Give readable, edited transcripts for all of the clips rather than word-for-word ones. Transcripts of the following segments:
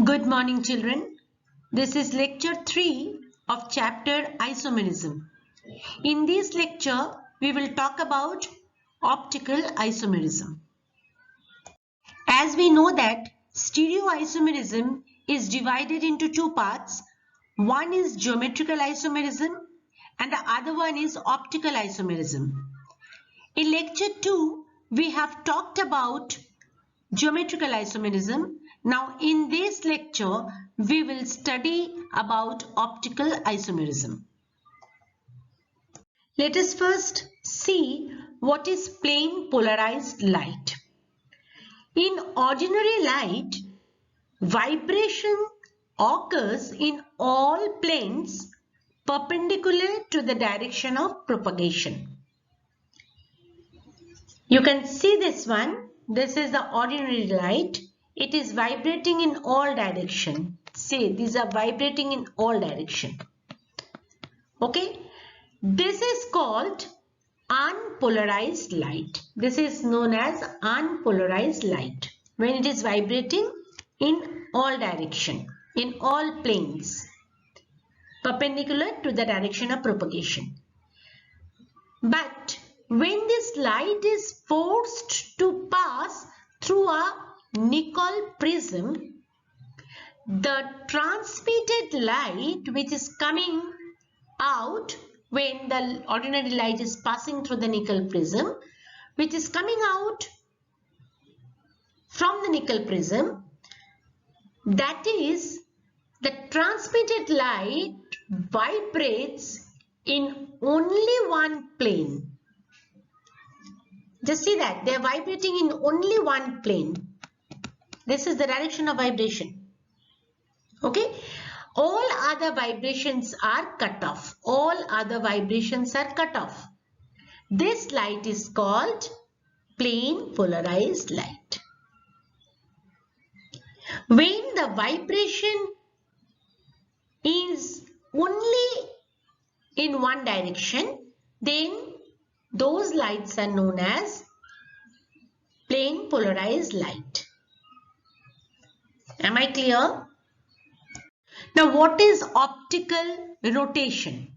Good morning, children. This is lecture 3 of chapter Isomerism. In this lecture, we will talk about optical isomerism. As we know that stereoisomerism is divided into two parts. One is geometrical isomerism and the other one is optical isomerism. In lecture 2, we have talked about geometrical isomerism. Now in this lecture, we will study about optical isomerism. Let us first see what is plane polarized light. In ordinary light, vibration occurs in all planes perpendicular to the direction of propagation. You can see this one. This is the ordinary light. It is vibrating in all direction. See, these are vibrating in all direction. Okay. This is called unpolarized light. This is known as unpolarized light. When it is vibrating in all direction, in all planes, perpendicular to the direction of propagation. But when this light is forced to pass through a nickel prism, the transmitted light which is coming out when the ordinary light is passing through the nickel prism, which is coming out from the nickel prism, that is, the transmitted light vibrates in only one plane. Just see that they are vibrating in only one plane. This is the direction of vibration. Okay. All other vibrations are cut off. All other vibrations are cut off. This light is called plane polarized light. When the vibration is only in one direction, then those lights are known as plane polarized light. Am I clear? Now, what is optical rotation?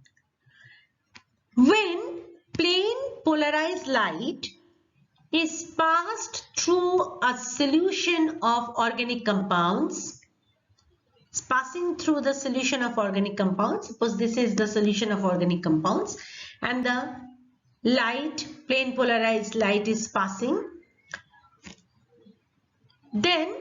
When plane polarized light is passed through a solution of organic compounds, it's passing through the solution of organic compounds. Suppose this is the solution of organic compounds and the light, plane polarized light is passing. Then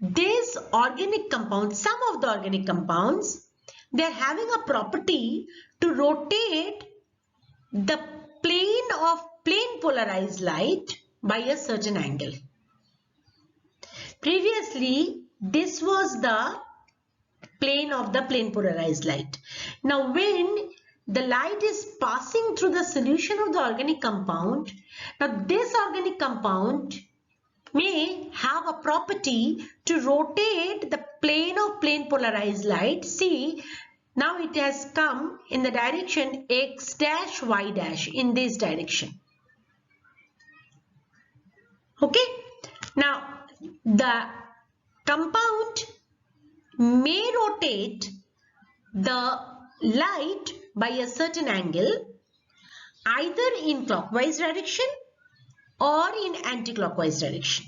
these organic compounds, some of the organic compounds, they are having a property to rotate the plane of plane polarized light by a certain angle. Previously, this was the plane of the plane polarized light. Now, when the light is passing through the solution of the organic compound, now this organic compound may have a property to rotate the plane of plane polarized light. See, now it has come in the direction x dash y dash, in this direction. Okay. Now the compound may rotate the light by a certain angle either in clockwise direction or in anti-clockwise direction.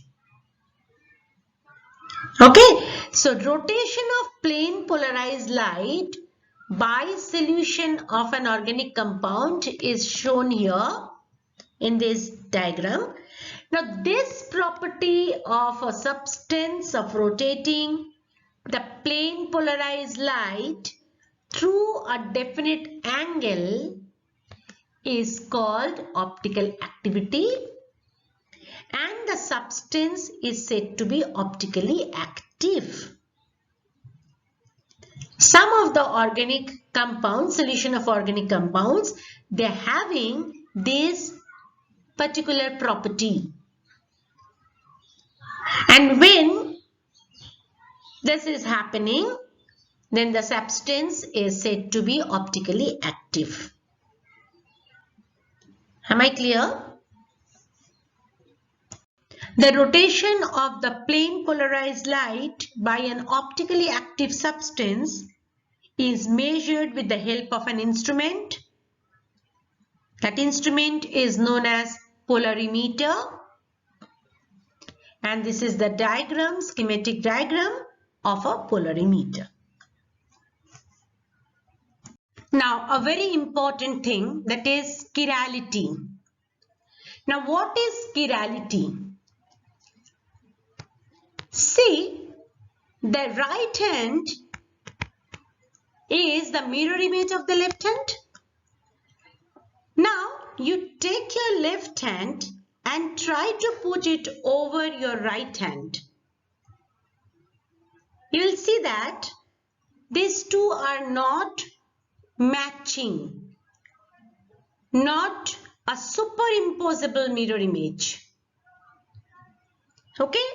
Okay, so rotation of plane polarized light by solution of an organic compound is shown here in this diagram. Now, this property of a substance of rotating the plane polarized light through a definite angle is called optical activity, and the substance is said to be optically active. Some of the organic compounds, solution of organic compounds, they are having this particular property. And when this is happening, then the substance is said to be optically active. Am I clear? The rotation of the plane polarized light by an optically active substance is measured with the help of an instrument. That instrument is known as polarimeter. And this is the diagram, schematic diagram of a polarimeter. Now, a very important thing, that is chirality. Now, what is chirality? See, the right hand is the mirror image of the left hand. Now, you take your left hand and try to put it over your right hand. You will see that these two are not matching, not a superimposable mirror image. Okay?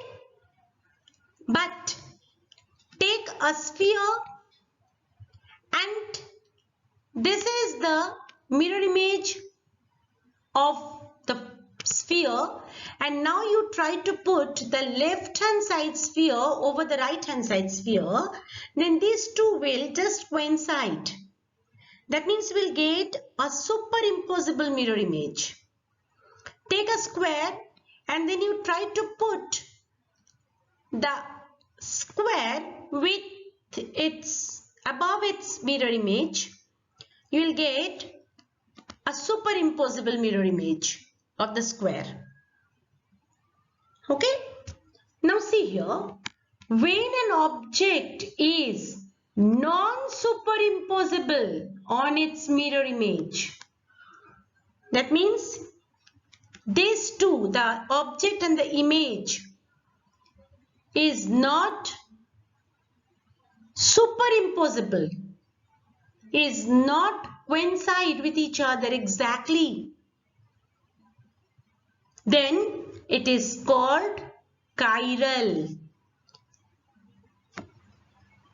But take a sphere and this is the mirror image of the sphere, and now you try to put the left hand side sphere over the right hand side sphere, then these two will just coincide. That means we'll get a superimposable mirror image. Take a square and then you try to put the square with its above its mirror image. You will get a superimposable mirror image of the square. Okay? Now see here, when an object is non-superimposable on its mirror image, that means these two, the object and the image, is not superimposable, is not coincide with each other exactly, then it is called chiral.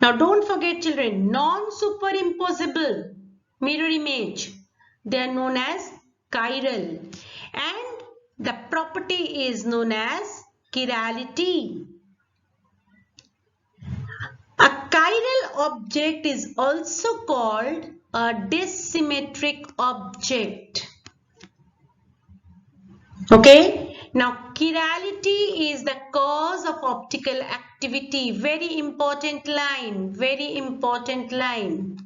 Now don't forget children, non-superimposable mirror image, they are known as chiral, and the property is known as chirality. A chiral object is also called a dissymmetric object. Okay, now chirality is the cause of optical activity. Very important line, very important line.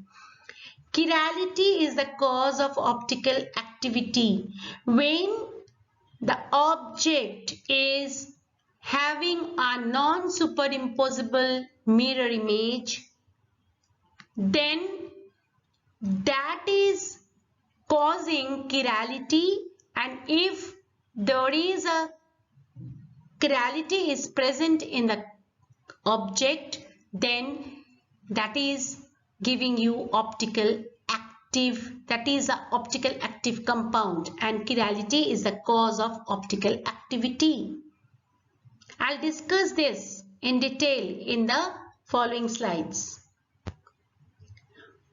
Chirality is the cause of optical activity. When the object is having a non-superimposable mirror image, then that is causing chirality, and if there is a chirality is present in the object, then that is giving you optical active, that is the optical active compound, and chirality is the cause of optical activity. I'll discuss this in detail in the following slides.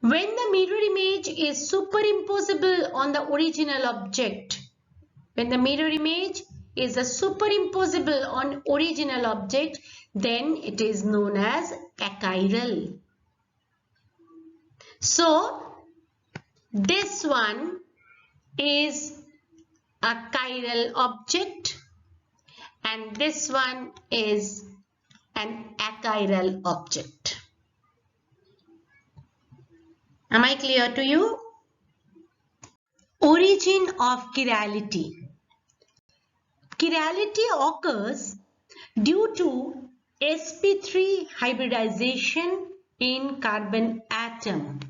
When the mirror image is superimposable on the original object, when the mirror image is a superimposable on original object, then it is known as achiral. So, this one is a chiral object and this one is an achiral object. Am I clear to you? Origin of chirality. Chirality occurs due to sp3 hybridization in carbon atom.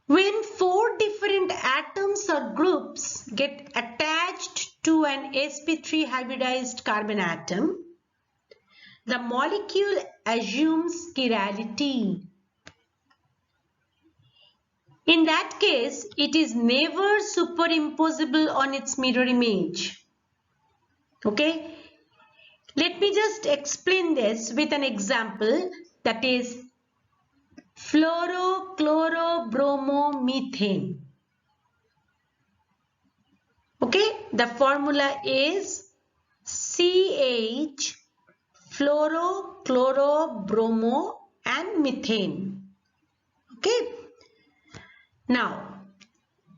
When four different atoms or groups get attached to an sp3 hybridized carbon atom, the molecule assumes chirality. In that case, it is never superimposable on its mirror image. Okay? Let me just explain this with an example, that is fluorochlorobromomethane. Okay, the formula is CH fluoro, chloro, bromo and methane. Okay, now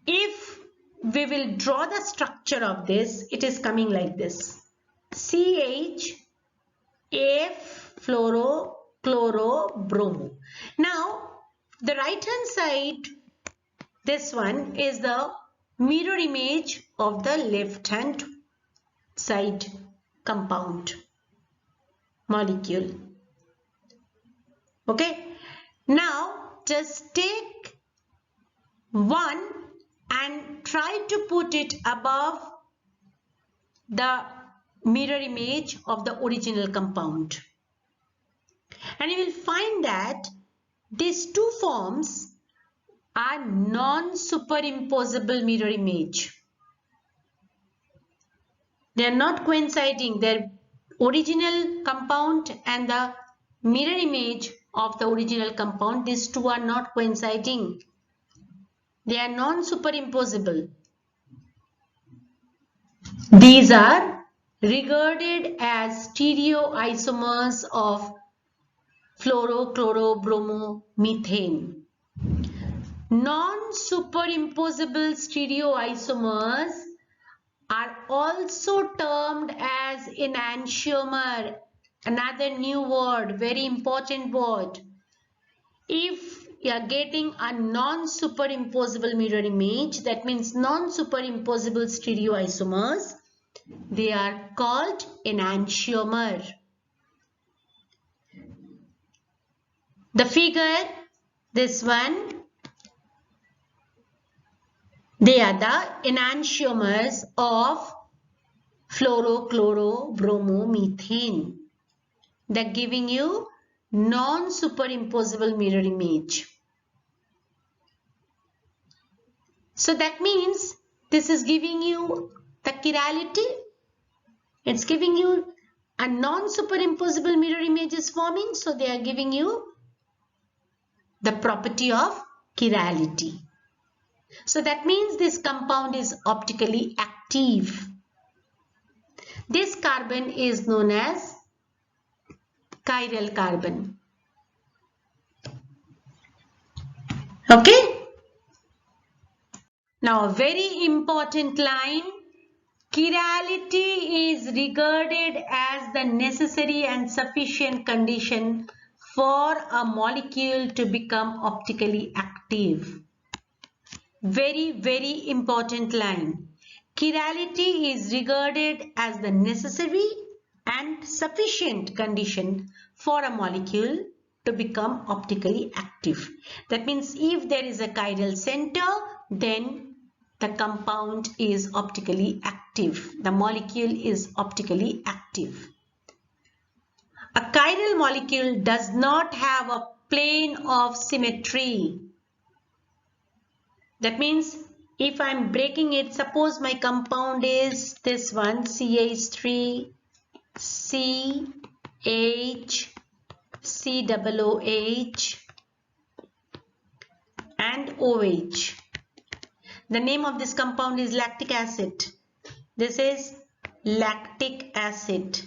if we will draw the structure of this, it is coming like this: CH F fluoro, chloro, bromo. Now the right hand side, this one is the mirror image of the left hand side compound molecule. Okay, now just take one and try to put it above the mirror image of the original compound, and you will find that these two forms are non-superimposable mirror image. They are not coinciding. Their original compound and the mirror image of the original compound, these two are not coinciding. They are non-superimposable. These are regarded as stereoisomers of fluoro, chloro, bromo, methane. Non-superimposable stereoisomers are also termed as enantiomer. Another new word, very important word. If you are getting a non-superimposable mirror image, that means non-superimposable stereoisomers, they are called enantiomer. The figure, this one, they are the enantiomers of fluoro, chloro, bromo, methane. They're giving you non-superimposable mirror image. So that means this is giving you the chirality. It's giving you a non-superimposable mirror image is forming. So they are giving you the property of chirality. So that means this compound is optically active. This carbon is known as chiral carbon. Okay. Now a very important line. Chirality is regarded as the necessary and sufficient condition for a molecule to become optically active. Very, very important line. Chirality is regarded as the necessary and sufficient condition for a molecule to become optically active. That means if there is a chiral center, then the compound is optically active. The molecule is optically active. A chiral molecule does not have a plane of symmetry. That means if I am breaking it, suppose my compound is this one, CH3, CH, COOH and OH. The name of this compound is lactic acid. This is lactic acid.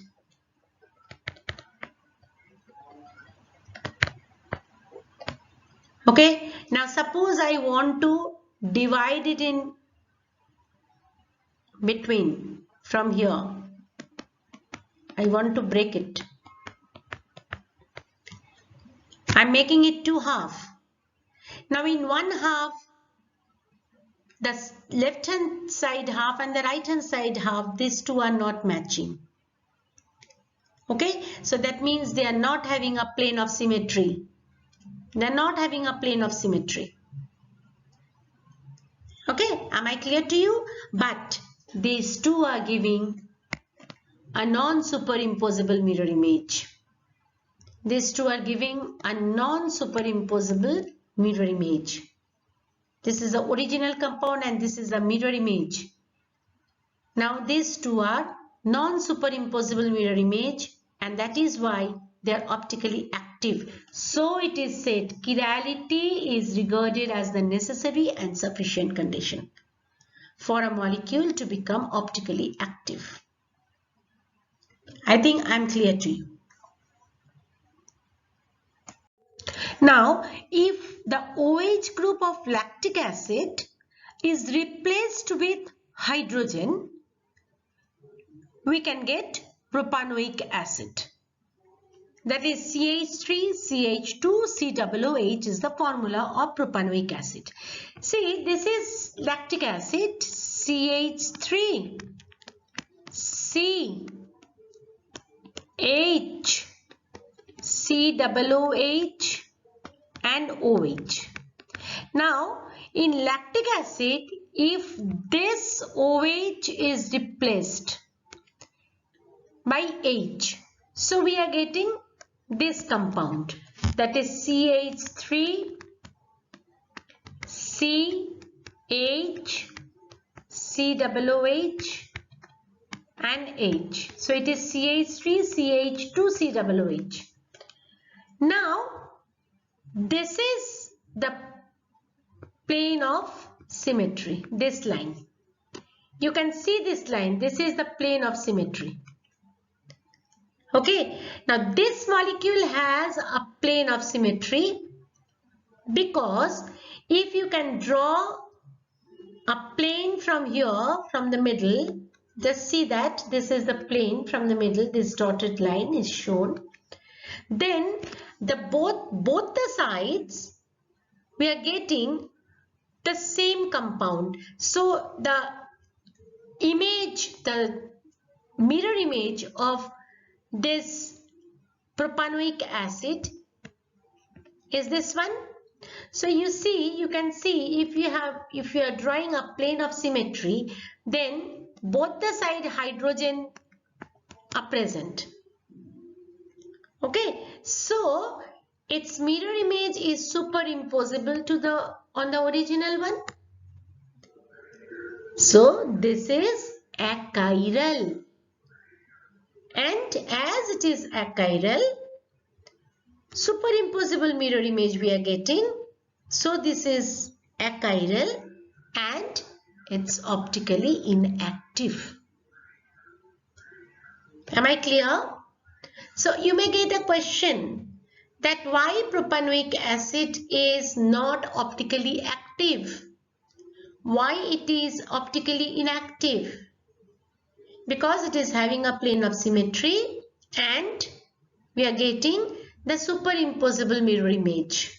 Okay, now suppose I want to divide it in between from here. I want to break it. I'm making it two half. Now in one half, the left hand side half and the right hand side half, these two are not matching. Okay, so that means they are not having a plane of symmetry. They are not having a plane of symmetry. Okay, am I clear to you? But these two are giving a non-superimposable mirror image. These two are giving a non-superimposable mirror image. This is the original compound and this is the mirror image. Now these two are non-superimposable mirror image, and that is why they are optically active. So it is said chirality is regarded as the necessary and sufficient condition for a molecule to become optically active. I think I'm clear to you. Now, if the OH group of lactic acid is replaced with hydrogen, we can get propanoic acid. That is CH3CH2 COOH is the formula of propanoic acid. See, this is lactic acid, CH3 CH COOH and OH. Now, in lactic acid, if this OH is replaced by H, so we are getting this compound, that is CH3 CH COOH and H. So it is CH3 CH2 COOH. Now this is the plane of symmetry, this line. You can see this line, this is the plane of symmetry. Okay, now this molecule has a plane of symmetry because if you can draw a plane from here, from the middle, just see that this is the plane from the middle, this dotted line is shown. Then both the sides, we are getting the same compound. So the image, the mirror image of this propanoic acid is this one. So you see, you can see if you are drawing a plane of symmetry, then both the side hydrogen are present. Okay, so its mirror image is superimposable to on the original one. So this is achiral. And as it is achiral, superimposable mirror image we are getting. So this is achiral and it's optically inactive. Am I clear? So you may get a question that why propanoic acid is not optically active? Why it is optically inactive? Because it is having a plane of symmetry and we are getting the superimposable mirror image.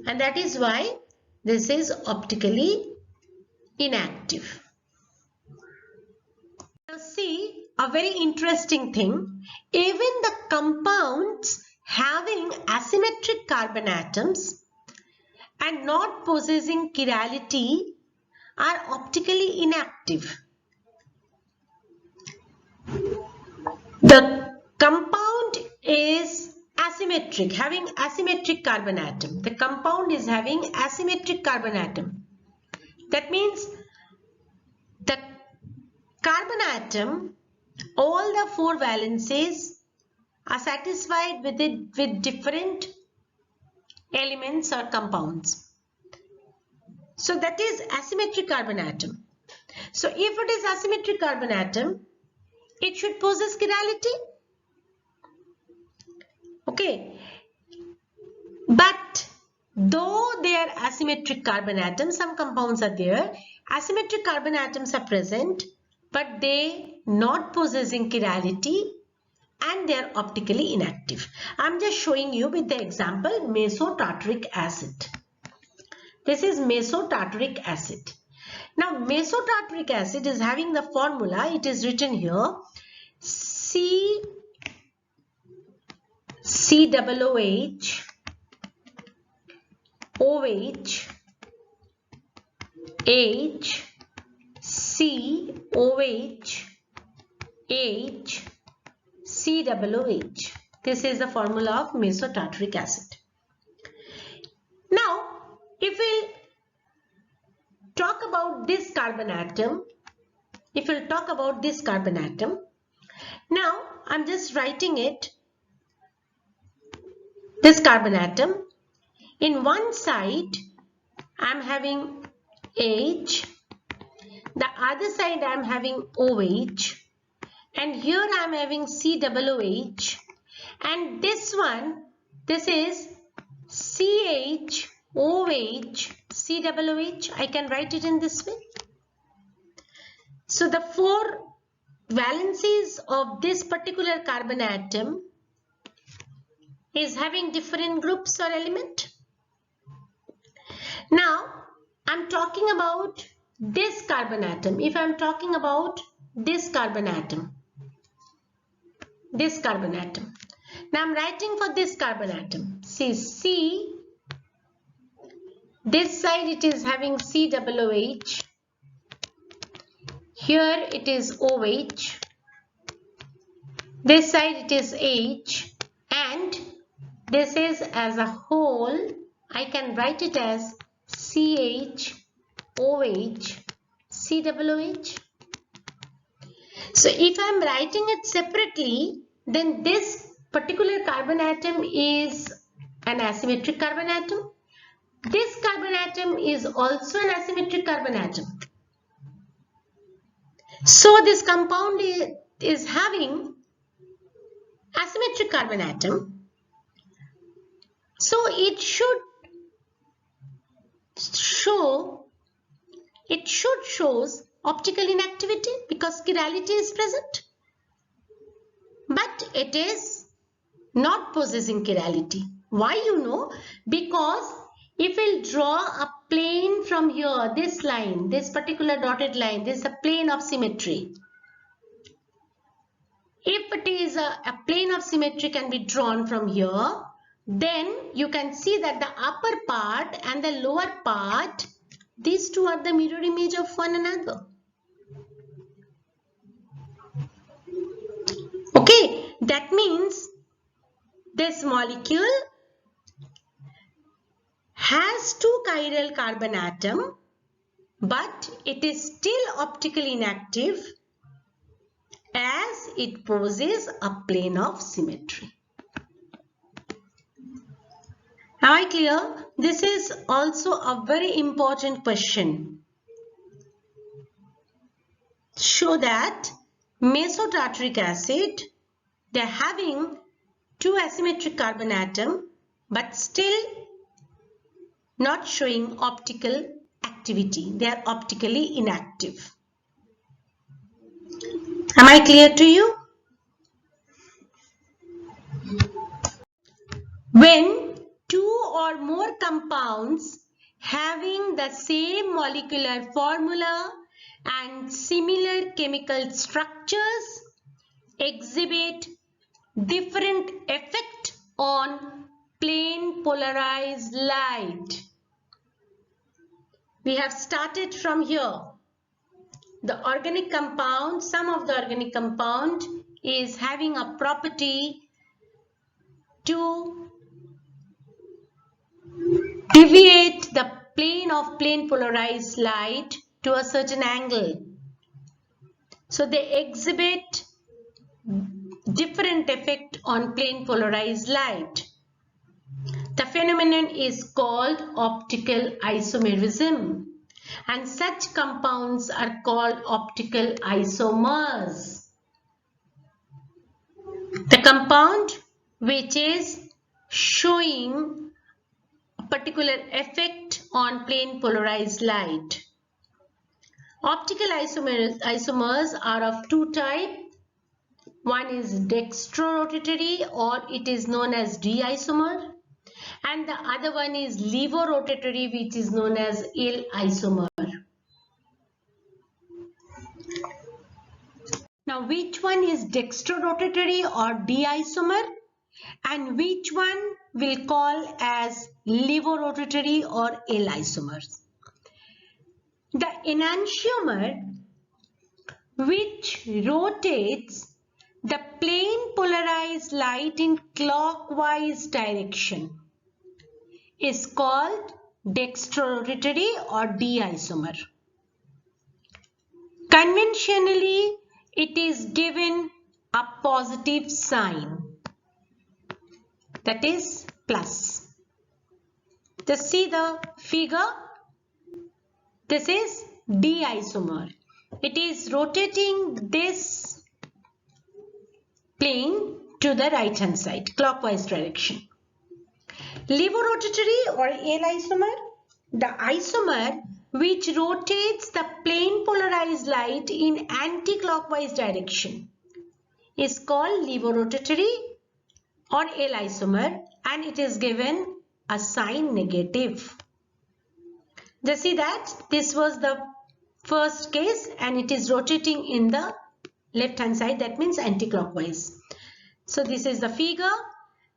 And that is why this is optically inactive. Now see a very interesting thing. Even the compounds having asymmetric carbon atoms and not possessing chirality are optically inactive. The compound is asymmetric, having asymmetric carbon atom. The compound is having asymmetric carbon atom. That means the carbon atom, all the four valences are satisfied with it with different elements or compounds. So that is asymmetric carbon atom. So if it is asymmetric carbon atom, it should possess chirality. Okay. But though they are asymmetric carbon atoms, some compounds are there, asymmetric carbon atoms are present, but they not possessing chirality and they are optically inactive. I am just showing you with the example mesotartaric acid. This is mesotartaric acid. Now mesotartaric acid is having the formula, it is written here, COOH, OH, H, COH, H, COOH. This is the formula of mesotartaric acid. Now, if we talk about this carbon atom, now I'm just writing it, this carbon atom. In one side, I'm having H, The other side I am having OH, and here I am having COOH, and this one, this is CH, OH, COOH. I can write it in this way. So the four valencies of this particular carbon atom is having different groups or element. Now I'm talking about this carbon atom. If I'm talking about this carbon atom, now I'm writing for this carbon atom. See, C, this side it is having COOH, here it is OH, this side it is H, and this is as a whole I can write it as CH, OH, COOH. So if I am writing it separately, then this particular carbon atom is an asymmetric carbon atom. This carbon atom is also an asymmetric carbon atom. So this compound is having asymmetric carbon atom. So it should shows optical inactivity because chirality is present. But it is not possessing chirality. Why, you know? Because if we'll draw a plane from here, this line, this particular dotted line, this is a plane of symmetry. If it is a plane of symmetry can be drawn from here, then you can see that the upper part and the lower part, these two are the mirror image of one another. Okay, that means this molecule has two chiral carbon atom, but it is still optically inactive as it possesses a plane of symmetry. Am I clear? This is also a very important question. Show that mesotartaric acid, they are having two asymmetric carbon atom, but still not showing optical activity. They are optically inactive. Am I clear to you? When two or more compounds having the same molecular formula and similar chemical structures exhibit different effect on plane polarized light. We have started from here. The organic compound, some of the organic compound is having a property to deviate the plane of plane polarized light to a certain angle. So they exhibit different effect on plane polarized light. The phenomenon is called optical isomerism, and such compounds are called optical isomers. The compound which is showing a particular effect on plane polarized light. Optical isomers are of two types. One is dextrorotatory, or it is known as D isomer, and the other one is levorotatory, which is known as L isomer. Now, which one is dextrorotatory or D isomer, and which one will call as levorotatory or L isomers? The enantiomer, which rotates the plane polarized light in clockwise direction, is called dextrorotatory or D isomer. Conventionally, it is given a positive sign, that is plus. Just see the figure. This is D isomer. It is rotating this plane to the right hand side, clockwise direction. Levorotatory or L isomer, the isomer which rotates the plane polarized light in anti-clockwise direction is called levorotatory or L isomer, and it is given a sign negative. Just see that this was the first case and it is rotating in the left hand side, that means anti-clockwise. So this is the figure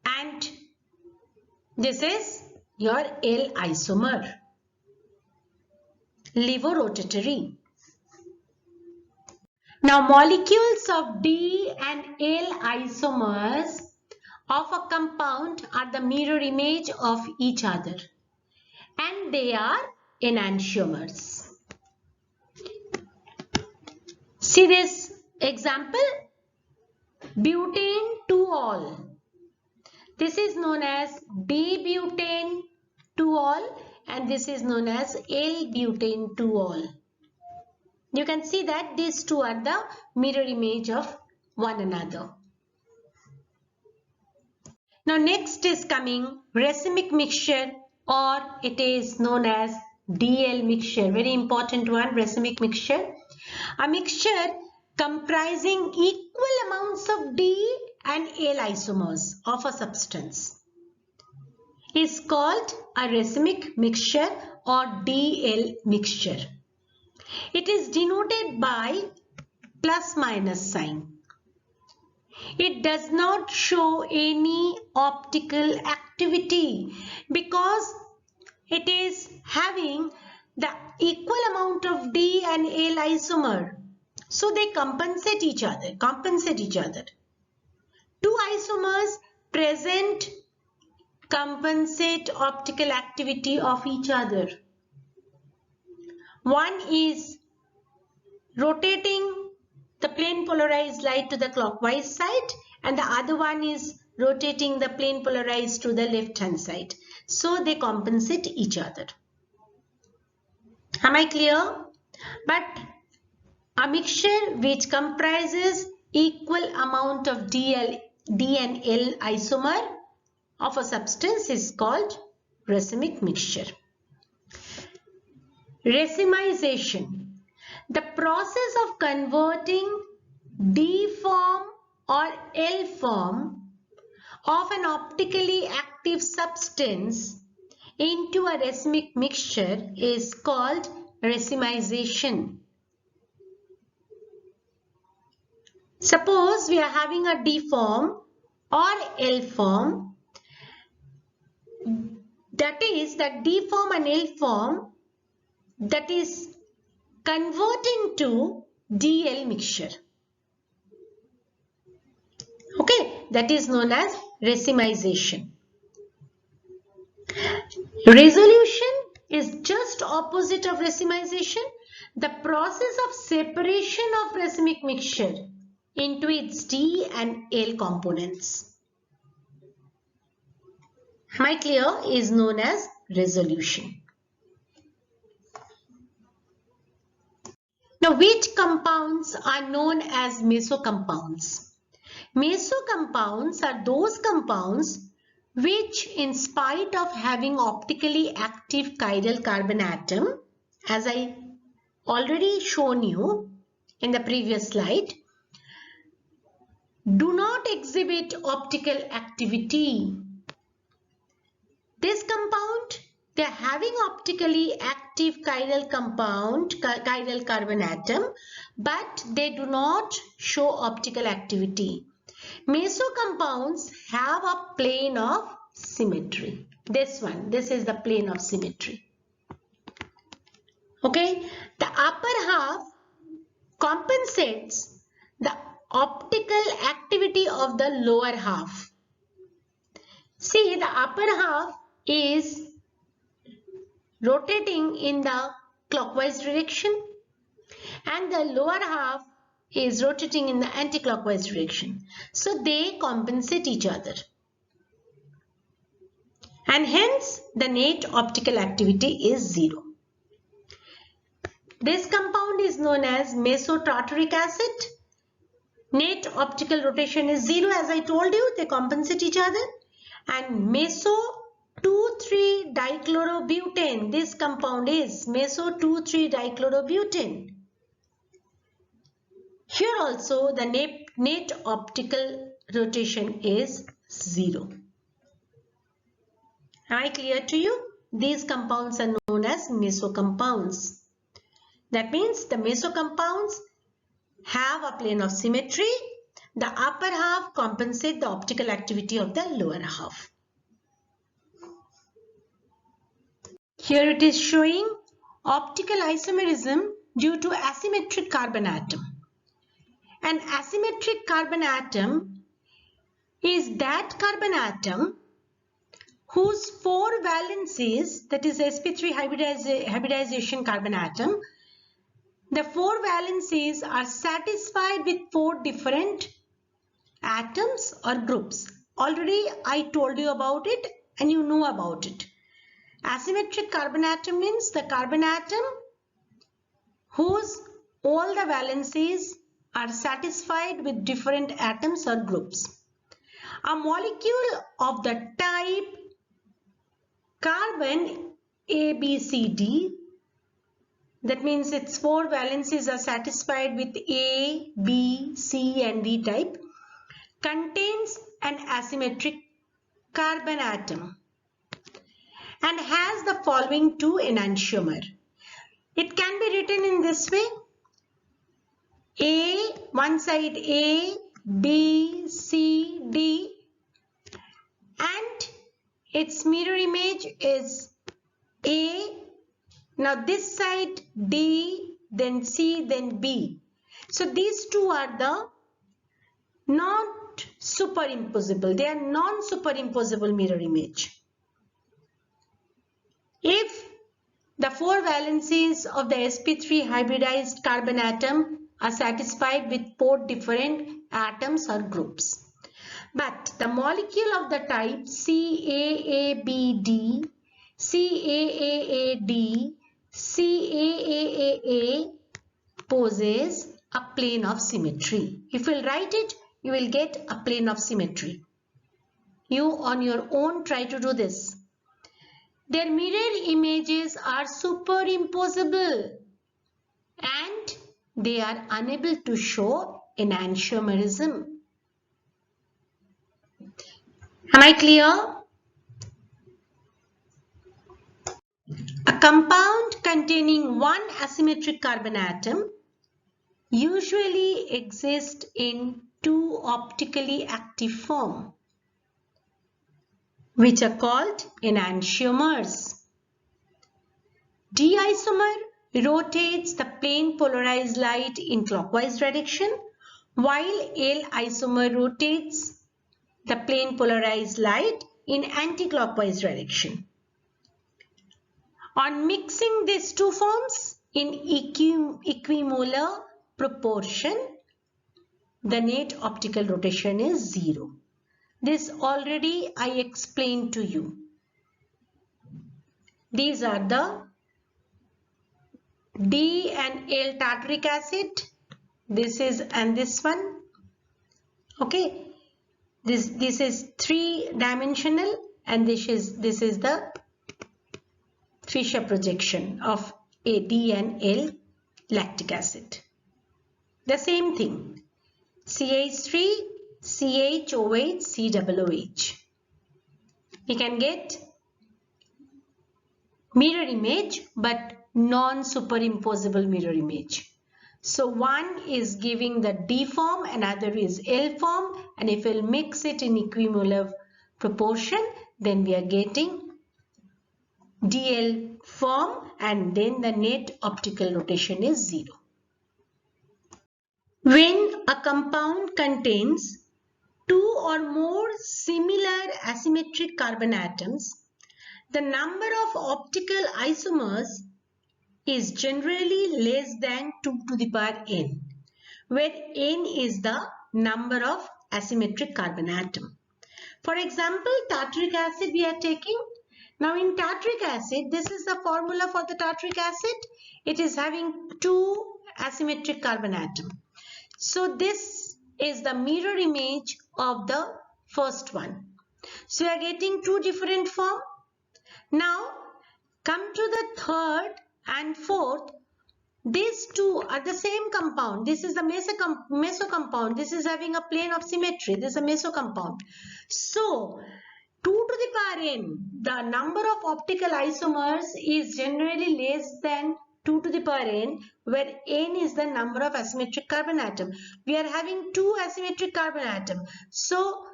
and this is your L isomer, levorotatory. Now molecules of D and L isomers of a compound are the mirror image of each other and they are enantiomers. See this example, butane 2-ol. This is known as D-butane 2-ol and this is known as L-butane 2-ol. You can see that these two are the mirror image of one another. Now next is coming racemic mixture, or it is known as DL mixture. Very important one, racemic mixture. A mixture comprising equal amounts of D and L isomers of a substance is called a racemic mixture or DL mixture. It is denoted by plus minus sign. It does not show any optical activity because it is having the equal amount of D and L isomer. So they compensate each other. Two isomers present compensate optical activity of each other. One is rotating the plane polarized light to the clockwise side and the other one is rotating the plane polarized to the left hand side. So they compensate each other. Am I clear? But a mixture which comprises equal amount of D and L isomer of a substance is called racemic mixture. Racemization. The process of converting D form or L form of an optically active substance into a racemic mixture is called racemization. Suppose we are having a D form or L form, that is that D form and L form that is converting to DL mixture. Okay, that is known as racemization. Resolution is just opposite of racemization, the process of separation of racemic mixture into its D and L components. Am I clear? Is known as resolution. Now, which compounds are known as mesocompounds? Mesocompounds are those compounds which, in spite of having optically active chiral carbon atom, as I already shown you in the previous slide, do not exhibit optical activity. This compound, they are having optically active chiral carbon atom, but they do not show optical activity. Mesocompounds have a plane of symmetry. This is the plane of symmetry. Okay, the upper half compensates the optical activity of the lower half. See, the upper half is rotating in the clockwise direction and the lower half is rotating in the anti-clockwise direction. So they compensate each other. And hence the net optical activity is 0. This compound is known as mesotartaric acid. Net optical rotation is 0, as I told you, they compensate each other. And meso 2,3-dichlorobutane, this compound is meso 2,3-dichlorobutane. Here also the net optical rotation is 0. Am I clear to you? These compounds are known as meso compounds. That means the meso compounds have a plane of symmetry. The upper half compensates the optical activity of the lower half. Here it is showing optical isomerism due to asymmetric carbon atom. An asymmetric carbon atom is that carbon atom whose 4 valencies, that is sp3 hybridization carbon atom, the 4 valencies are satisfied with 4 different atoms or groups. Already I told you about it and you know about it. Asymmetric carbon atom means the carbon atom whose all the valencies are satisfied with different atoms or groups. A molecule of the type carbon ABCD, that means its 4 valencies are satisfied with A, B, C and D type, contains an asymmetric carbon atom and has the following 2 enantiomer. It can be written in this way: A, one side A, B, C, D, and its mirror image is A. Now this side D, then C, then B. So these two are the not superimposable. They are non-superimposable mirror image. If the 4 valencies of the sp3 hybridized carbon atom are satisfied with 4 different atoms or groups. But the molecule of the type CAABD, CAAAD, CAAAA poses a plane of symmetry. If you will write it, you will get a plane of symmetry. You on your own try to do this. Their mirror images are superimposable and they are unable to show enantiomerism. Am I clear? A compound containing one asymmetric carbon atom usually exists in 2 optically active forms, which are called enantiomers. D isomer rotates the plane polarized light in clockwise direction, while L isomer rotates the plane polarized light in anti-clockwise direction. On mixing these 2 forms in equimolar proportion, the net optical rotation is 0. This already I explained to you. These are the D and L tartaric acid. This is and this one. Okay. This is 3-dimensional and this is the Fischer projection of A, D and L lactic acid. The same thing. CH3, CHOH, COOH. We can get mirror image but non-superimposable mirror image. So one is giving the D form, another is L form, and if we'll mix it in equimolar proportion, then we are getting DL form and then the net optical rotation is 0. When a compound contains 2 or more similar asymmetric carbon atoms, the number of optical isomers is generally less than 2 to the power n, where n is the number of asymmetric carbon atom. For example, tartaric acid we are taking. Now in tartaric acid, this is the formula for the tartaric acid. It is having 2 asymmetric carbon atoms. So this is the mirror image of the first one. So we are getting 2 different forms. Now come to the third and fourth. These 2 are the same compound. This is the meso compound. This is having a plane of symmetry. This is a meso compound. So 2 to the power n, the number of optical isomers is generally less than 2 to the power n, where n is the number of asymmetric carbon atom. We are having 2 asymmetric carbon atom. So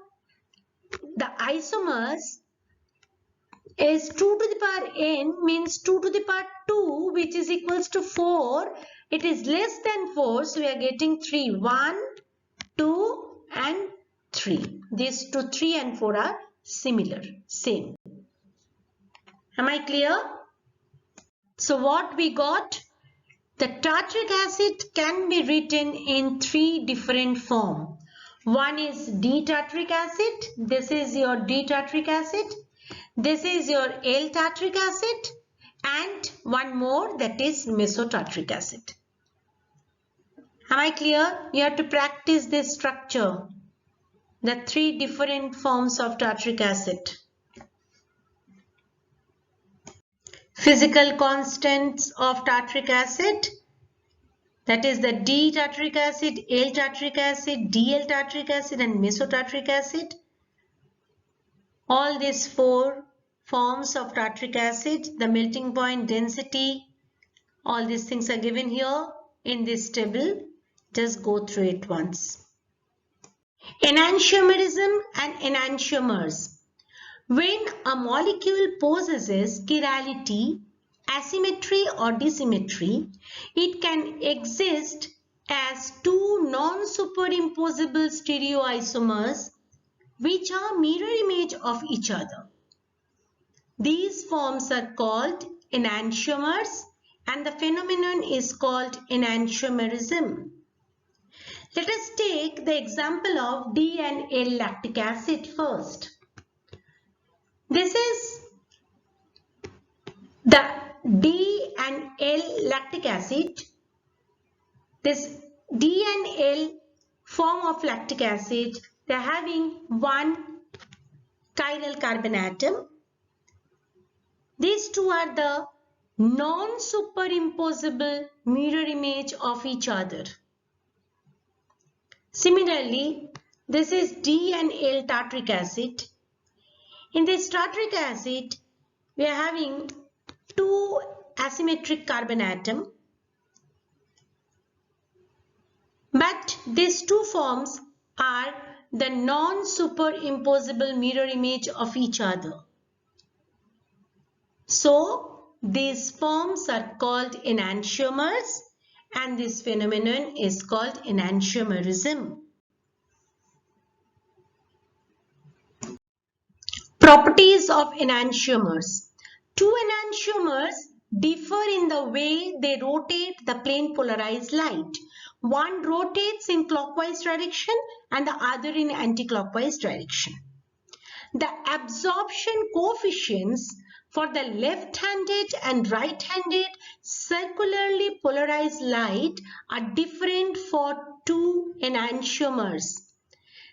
the isomers is 2 to the power n, means 2 to the power 2, which is equals to 4. It is less than 4, so we are getting 3. 1, 2 and 3. These 2, 3 and 4 are similar, same. Am I clear? So what we got? The tartaric acid can be written in 3 different forms. One is D-tartaric acid. This is your D-tartaric acid. This is your L-tartaric acid. And one more, that is mesotartaric acid. Am I clear? You have to practice this structure. The 3 different forms of tartaric acid. Physical constants of tartaric acid, that is the D-tartaric acid, L-tartaric acid, DL-tartaric acid and mesotartaric acid. All these 4 forms of tartaric acid, the melting point, density, all these things are given here in this table. Just go through it once. Enantiomerism and enantiomers. When a molecule possesses chirality, asymmetry or dissymmetry, it can exist as 2 non-superimposable stereoisomers which are mirror image of each other. These forms are called enantiomers and the phenomenon is called enantiomerism. Let us take the example of D and L lactic acid first. This is the D and L lactic acid. This D and L form of lactic acid, they are having 1 chiral carbon atom. These 2 are the non-superimposable mirror image of each other. Similarly, this is D and L tartaric acid. In this tartaric acid, we are having 2 asymmetric carbon atom. But these 2 forms are the non-superimposable mirror image of each other. So, these forms are called enantiomers and this phenomenon is called enantiomerism. Properties of enantiomers. 2 enantiomers differ in the way they rotate the plane polarized light. One rotates in clockwise direction and the other in anti-clockwise direction. The absorption coefficients for the left-handed and right-handed circularly polarized light are different for 2 enantiomers.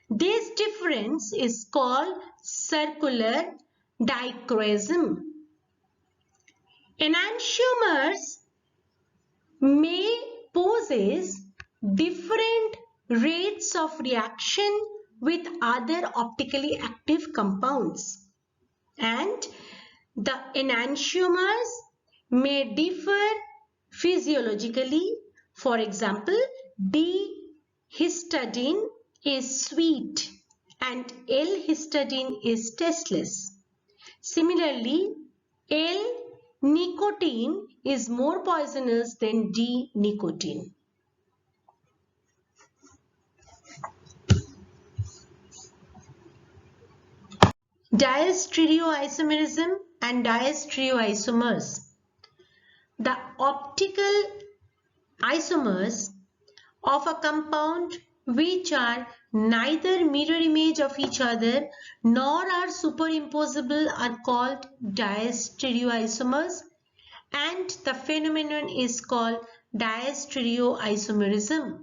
This difference is called circular dichroism. Enantiomers may possess different rates of reaction with other optically active compounds, and the enantiomers may differ physiologically. For example, D-histidine is sweet and L-histidine is tasteless. Similarly, L-nicotine is more poisonous than D-nicotine. Diastereoisomerism and diastereoisomers. The optical isomers of a compound which are neither mirror image of each other nor are superimposable are called diastereoisomers, and the phenomenon is called diastereoisomerism.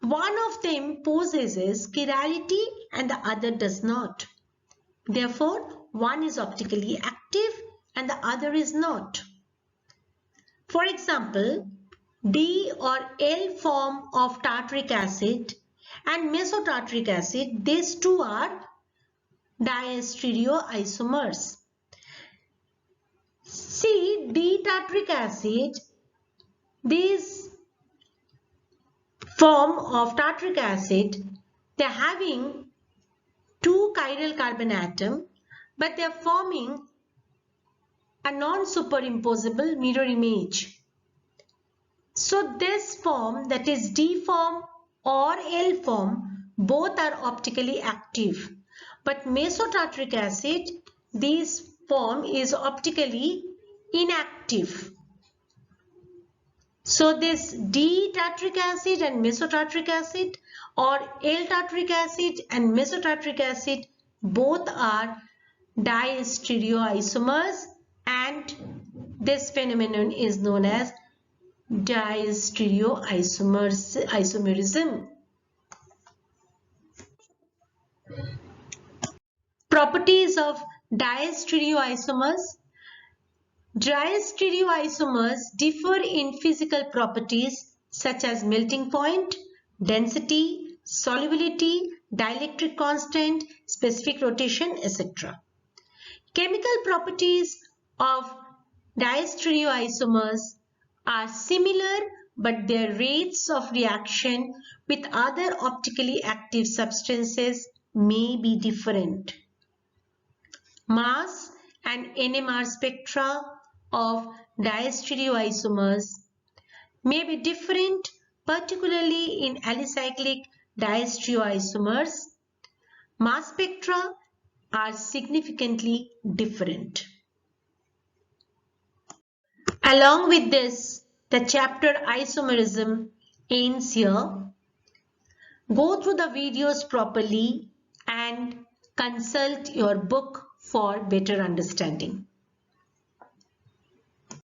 One of them possesses chirality and the other does not. Therefore, one is optically active and the other is not. For example, D or L form of tartaric acid and mesotartaric acid, these two are diastereoisomers. See, D-tartaric acid, this form of tartaric acid, they are having two chiral carbon atom, but they are forming a non-superimposable mirror image. So this form, that is D form or L form, both are optically active. But mesotartaric acid, this form is optically inactive. So this D-tartaric acid and mesotartaric acid or L-tartaric acid and mesotartaric acid both are diastereoisomers, and this phenomenon is known as diastereoisomerism. Properties of diastereoisomers. Diastereoisomers differ in physical properties such as melting point, density, solubility, dielectric constant, specific rotation, etc. Chemical properties of diastereoisomers are similar, but their rates of reaction with other optically active substances may be different. Mass and NMR spectra of diastereoisomers may be different, particularly in alicyclic diastereoisomers. Mass spectra are significantly different. Along with this, the chapter isomerism ends here. Go through the videos properly and consult your book for better understanding.